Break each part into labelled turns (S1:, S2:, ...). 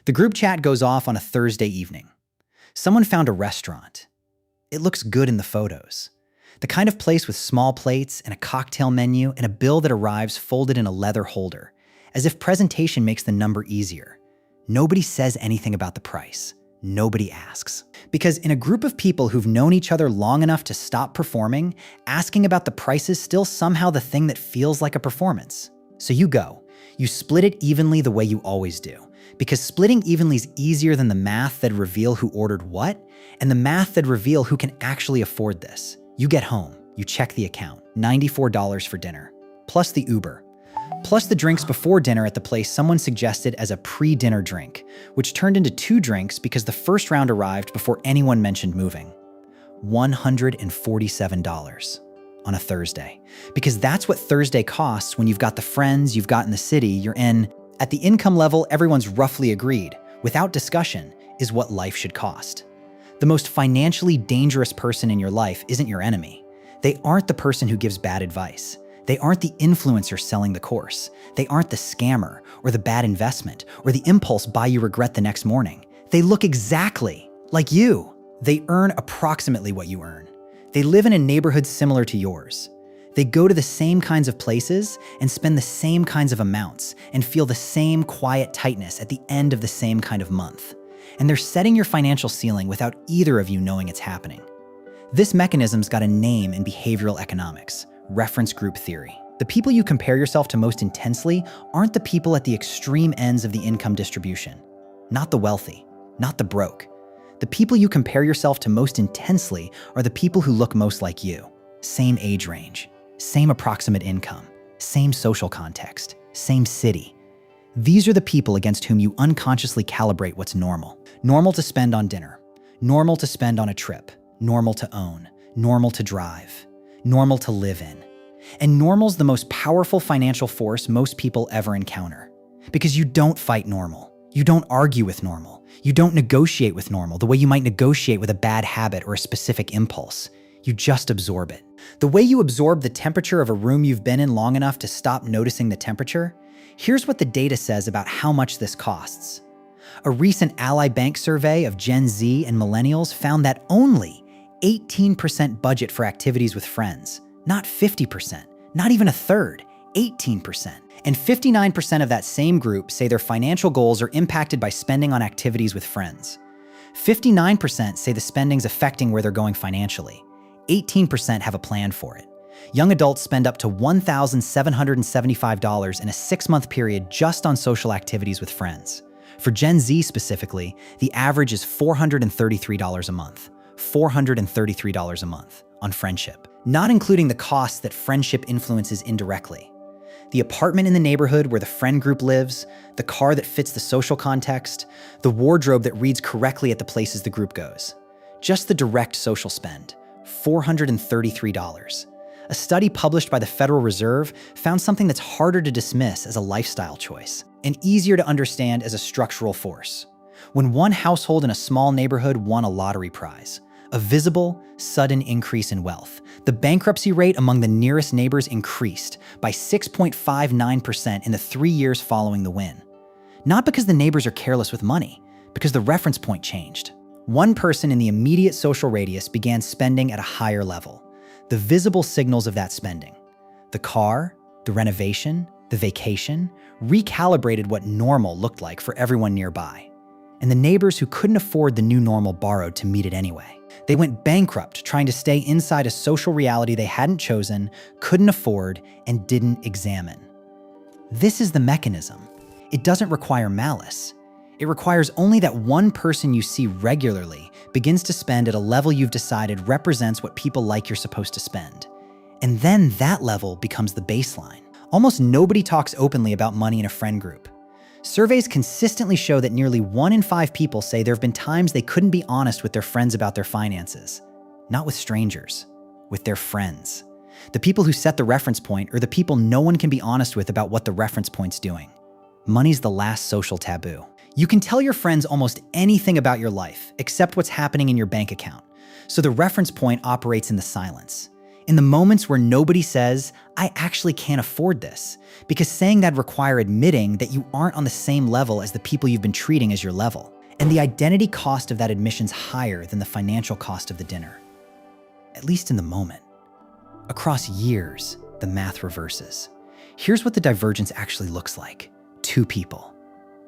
S1: The group chat goes off on a Thursday evening. Someone found a restaurant. It looks good in the photos. The kind of place with small plates and a cocktail menu and a bill that arrives folded in a leather holder, as if presentation makes the number easier. Nobody says anything about the price. Nobody asks. Because in a group of people who've known each other long enough to stop performing, asking about the price is still somehow the thing that feels like a performance. So you go. You split it evenly the way you always do. Because splitting evenly is easier than the math that'd reveal who ordered what, and the math that'd reveal who can actually afford this. You get home, you check the account, $94 for dinner, plus the Uber, plus the drinks before dinner at the place someone suggested as a pre-dinner drink, which turned into 2 drinks because the first round arrived before anyone mentioned moving. $147 on a Thursday. Because that's what Thursday costs when you've got the friends you've got in the city you're in. At the income level, everyone's roughly agreed, without discussion, is what life should cost. The most financially dangerous person in your life isn't your enemy. They aren't the person who gives bad advice. They aren't the influencer selling the course. They aren't the scammer or the bad investment or the impulse buy you regret the next morning. They look exactly like you. They earn approximately what you earn. They live in a neighborhood similar to yours. They go to the same kinds of places and spend the same kinds of amounts and feel the same quiet tightness at the end of the same kind of month. And they're setting your financial ceiling without either of you knowing it's happening. This mechanism's got a name in behavioral economics, reference group theory. The people you compare yourself to most intensely aren't the people at the extreme ends of the income distribution. Not the wealthy, not the broke. The people you compare yourself to most intensely are the people who look most like you. Same age range, same approximate income, same social context, same city. These are the people against whom you unconsciously calibrate what's normal. Normal to spend on dinner, normal to spend on a trip, normal to own, normal to drive, normal to live in. And normal's the most powerful financial force most people ever encounter. Because you don't fight normal. You don't argue with normal. You don't negotiate with normal the way you might negotiate with a bad habit or a specific impulse. You just absorb it. The way you absorb the temperature of a room you've been in long enough to stop noticing the temperature. Here's what the data says about how much this costs. A recent Ally Bank survey of Gen Z and millennials found that only 18% budget for activities with friends, not 50%, not even a third, 18%. And 59% of that same group say their financial goals are impacted by spending on activities with friends. 59% say the spending's affecting where they're going financially. 18% have a plan for it. Young adults spend up to $1,775 in a 6-month period just on social activities with friends. For Gen Z specifically, the average is $433 a month. $433 a month on friendship, not including the costs that friendship influences indirectly. The apartment in the neighborhood where the friend group lives, the car that fits the social context, the wardrobe that reads correctly at the places the group goes. Just the direct social spend, $433. A study published by the Federal Reserve found something that's harder to dismiss as a lifestyle choice and easier to understand as a structural force. When one household in a small neighborhood won a lottery prize, a visible, sudden increase in wealth, the bankruptcy rate among the nearest neighbors increased by 6.59% in the 3 years following the win. Not because the neighbors are careless with money, because the reference point changed. One person in the immediate social radius began spending at a higher level. The visible signals of that spending, the car, the renovation, the vacation, recalibrated what normal looked like for everyone nearby. And the neighbors who couldn't afford the new normal borrowed to meet it anyway. They went bankrupt trying to stay inside a social reality they hadn't chosen, couldn't afford, and didn't examine. This is the mechanism. It doesn't require malice. It requires only that one person you see regularly begins to spend at a level you've decided represents what people like you're supposed to spend. And then that level becomes the baseline. Almost nobody talks openly about money in a friend group. Surveys consistently show that nearly 1 in 5 people say there have been times they couldn't be honest with their friends about their finances. Not with strangers, with their friends. The people who set the reference point are the people no one can be honest with about what the reference point's doing. Money's the last social taboo. You can tell your friends almost anything about your life, except what's happening in your bank account. So the reference point operates in the silence. In the moments where nobody says, I actually can't afford this, because saying that'd require admitting that you aren't on the same level as the people you've been treating as your level. And the identity cost of that admission's higher than the financial cost of the dinner. At least in the moment. Across years, the math reverses. Here's what the divergence actually looks like. 2 people.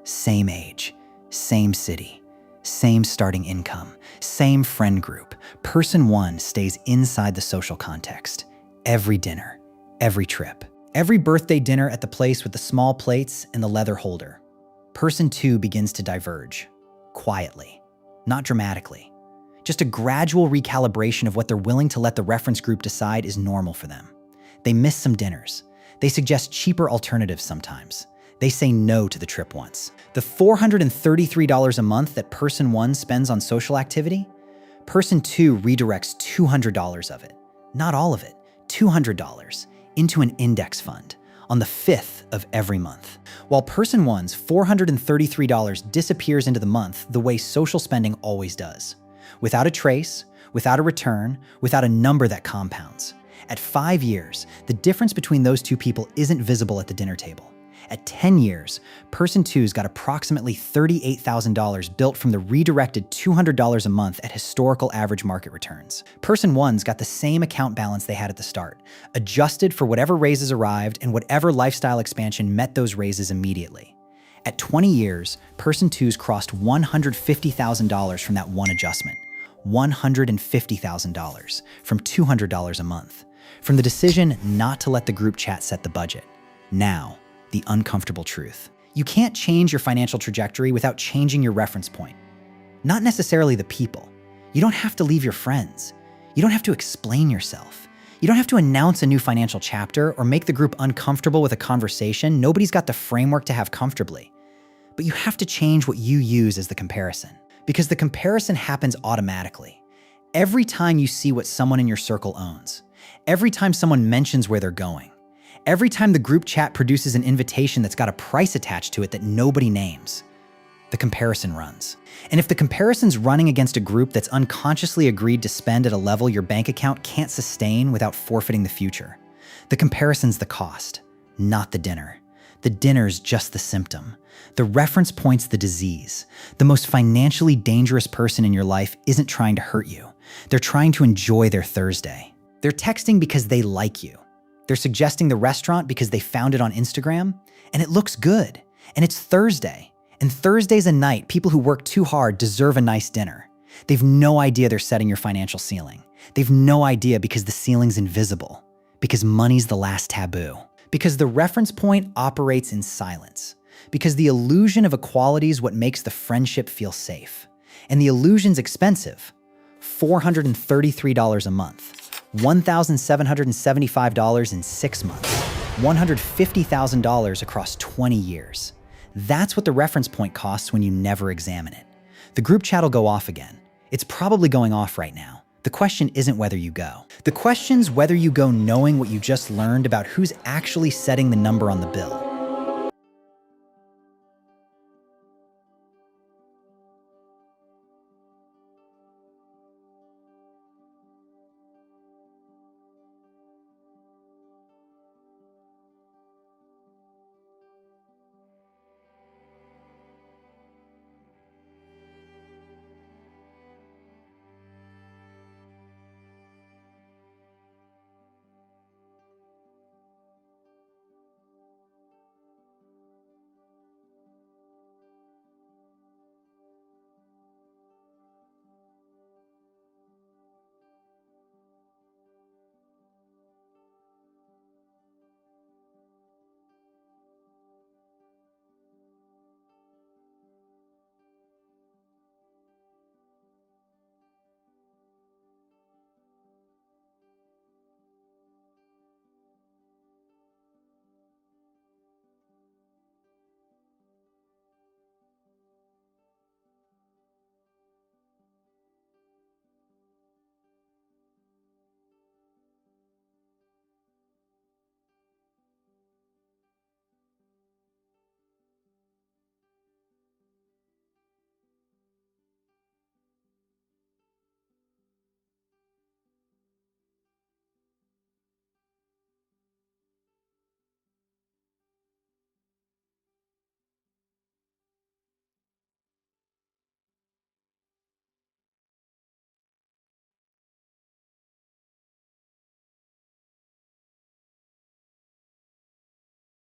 S1: Same age, same city, same starting income, same friend group. Person 1 stays inside the social context. Every dinner, every trip, every birthday dinner at the place with the small plates and the leather holder. Person 2 begins to diverge. Quietly, not dramatically. Just a gradual recalibration of what they're willing to let the reference group decide is normal for them. They miss some dinners. They suggest cheaper alternatives sometimes. They say no to the trip once. The $433 a month that person 1 spends on social activity, person 2 redirects $200 of it, not all of it, $200, into an index fund on the 5th of every month. While person 1's $433 disappears into the month the way social spending always does. Without a trace, without a return, without a number that compounds. At 5 years, the difference between those 2 people isn't visible at the dinner table. At 10 years, person 2's got approximately $38,000 built from the redirected $200 a month at historical average market returns. Person 1's got the same account balance they had at the start, adjusted for whatever raises arrived and whatever lifestyle expansion met those raises immediately. At 20 years, person 2's crossed $150,000 from that one adjustment. $150,000 from $200 a month. From the decision not to let the group chat set the budget. Now, the uncomfortable truth. You can't change your financial trajectory without changing your reference point. Not necessarily the people. You don't have to leave your friends. You don't have to explain yourself. You don't have to announce a new financial chapter or make the group uncomfortable with a conversation nobody's got the framework to have comfortably. But you have to change what you use as the comparison. Because the comparison happens automatically. Every time you see what someone in your circle owns. Every time someone mentions where they're going. Every time the group chat produces an invitation that's got a price attached to it that nobody names, the comparison runs. And if the comparison's running against a group that's unconsciously agreed to spend at a level your bank account can't sustain without forfeiting the future, the comparison's the cost, not the dinner. The dinner's just the symptom. The reference point's the disease. The most financially dangerous person in your life isn't trying to hurt you. They're trying to enjoy their Thursday. They're texting because they like you. They're suggesting the restaurant because they found it on Instagram, and it looks good, and it's Thursday. And Thursday's a night people who work too hard deserve a nice dinner. They've no idea they're setting your financial ceiling. They've no idea because the ceiling's invisible, because money's the last taboo, because the reference point operates in silence, because the illusion of equality is what makes the friendship feel safe. And the illusion's expensive, $433 a month. $1,775 in 6 months, $150,000 across 20 years. That's what the reference point costs when you never examine it. The group chat will go off again. It's probably going off right now. The question isn't whether you go. The question's whether you go knowing what you just learned about who's actually setting the number on the bill.